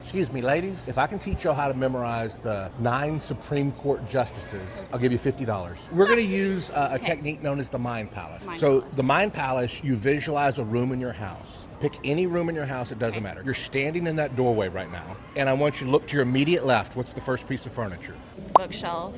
Excuse me, ladies. If I can teach y'all how to memorize the 9 Supreme Court justices, I'll give you $50. We're going to use a technique known as the Mind Palace. The Mind Palace, you visualize a room in your house. Pick any room in your house, it doesn't matter. You're standing in that doorway right now, and I want you to look to your immediate left. What's the first piece of furniture? The bookshelf,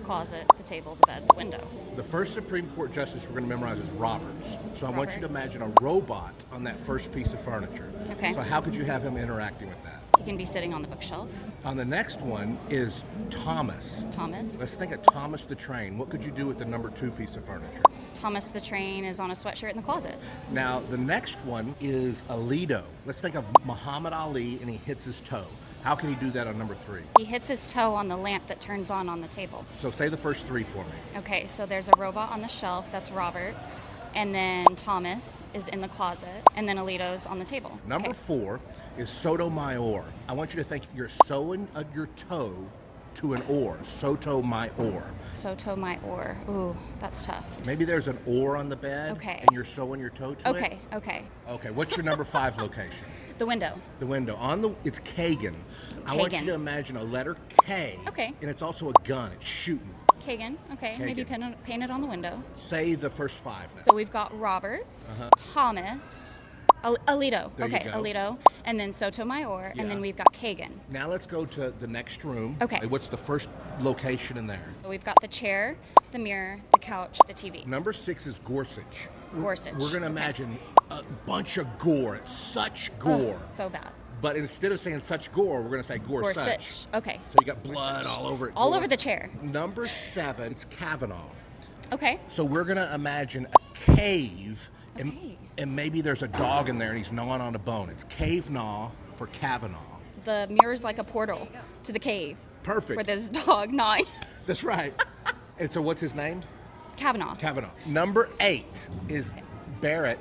closet, the table, the bed, the window. The first Supreme Court justice we're going to memorize is Roberts. So I want you to imagine a robot on that first piece of furniture. Okay. So how could you have him interacting with that? He can be sitting on the bookshelf. On the next one is Thomas. Thomas. Let's think of Thomas the Train. What could you do with the number 2 piece of furniture? Thomas the Train is on a sweatshirt in the closet. Now, the next one is Alito. Let's think of Muhammad Ali and he hits his toe. How can he do that on number 3? He hits his toe on the lamp that turns on the table. So say the first 3 for me. Okay, so there's a robot on the shelf, that's Roberts. And then Thomas is in the closet. And then Alito's on the table. Number 4 is Sotomayor. I want you to think you're sewing your toe to an oar. Sotomayor. Sotomayor. Ooh, that's tough. Maybe there's an oar on the bed. Okay. And you're sewing your toe to it. Okay. Okay, what's your number 5 location? The window. The window. It's Kagan. I want you to imagine a letter K. Okay. And it's also a gun. It's shooting. Kagan. Okay. Kagan. Maybe paint it on the window. Say the first 5 now. So we've got Roberts, Thomas, Alito. There you go. Alito. And then Sotomayor. Yeah. And then we've got Kagan. Now let's go to the next room. Okay. What's the first location in there? So we've got the chair, the mirror, the couch, the TV. Number 6 is Gorsuch. Gorsuch. We're going to imagine a bunch of gore. It's such gore. Oh, so bad. But instead of saying such gore, we're going to say Gorsuch. Gorsuch. Okay. So you got blood all over it. All over the chair. Number 7, it's Kavanaugh. Okay. So we're going to imagine a cave, Okay. and maybe there's a dog in there and he's gnawing on a bone. It's cave gnaw for Kavanaugh. The mirror's like a portal to the cave. Perfect. Where there's a dog gnawing. That's right. And so what's his name? Kavanaugh. Number 8 is Barrett.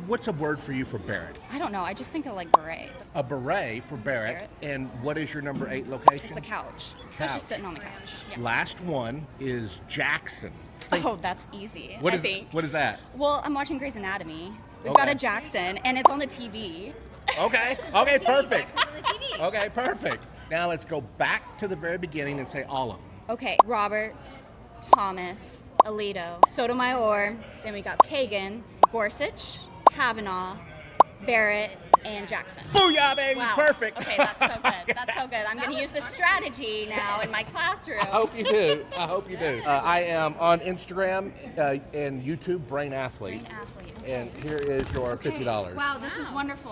What's a word for you for Barrett? I don't know. I just think of like beret. A beret for Barrett. Barrett. And what is your number 8 location? It's the couch. So it's just sitting on the couch. Yeah. Last one is Jackson. Oh, that's easy. What I is think. What is that? Well, I'm watching Grey's Anatomy. We've Okay. got a Jackson, and it's on the TV. Okay. Okay, perfect. Okay, perfect. Now let's go back to the very beginning and say all of them. Okay, Roberts, Thomas, Alito, Sotomayor, then we got Kagan, Gorsuch, Kavanaugh, Barrett, and Jackson. Booyah, baby! Wow. Perfect. Okay, that's so good. That's so good. I'm going to use this strategy now in my classroom. I hope you do. I am on Instagram and YouTube, Brain Athlete. Brain Athlete. And here is your $50. Wow, this is wonderful.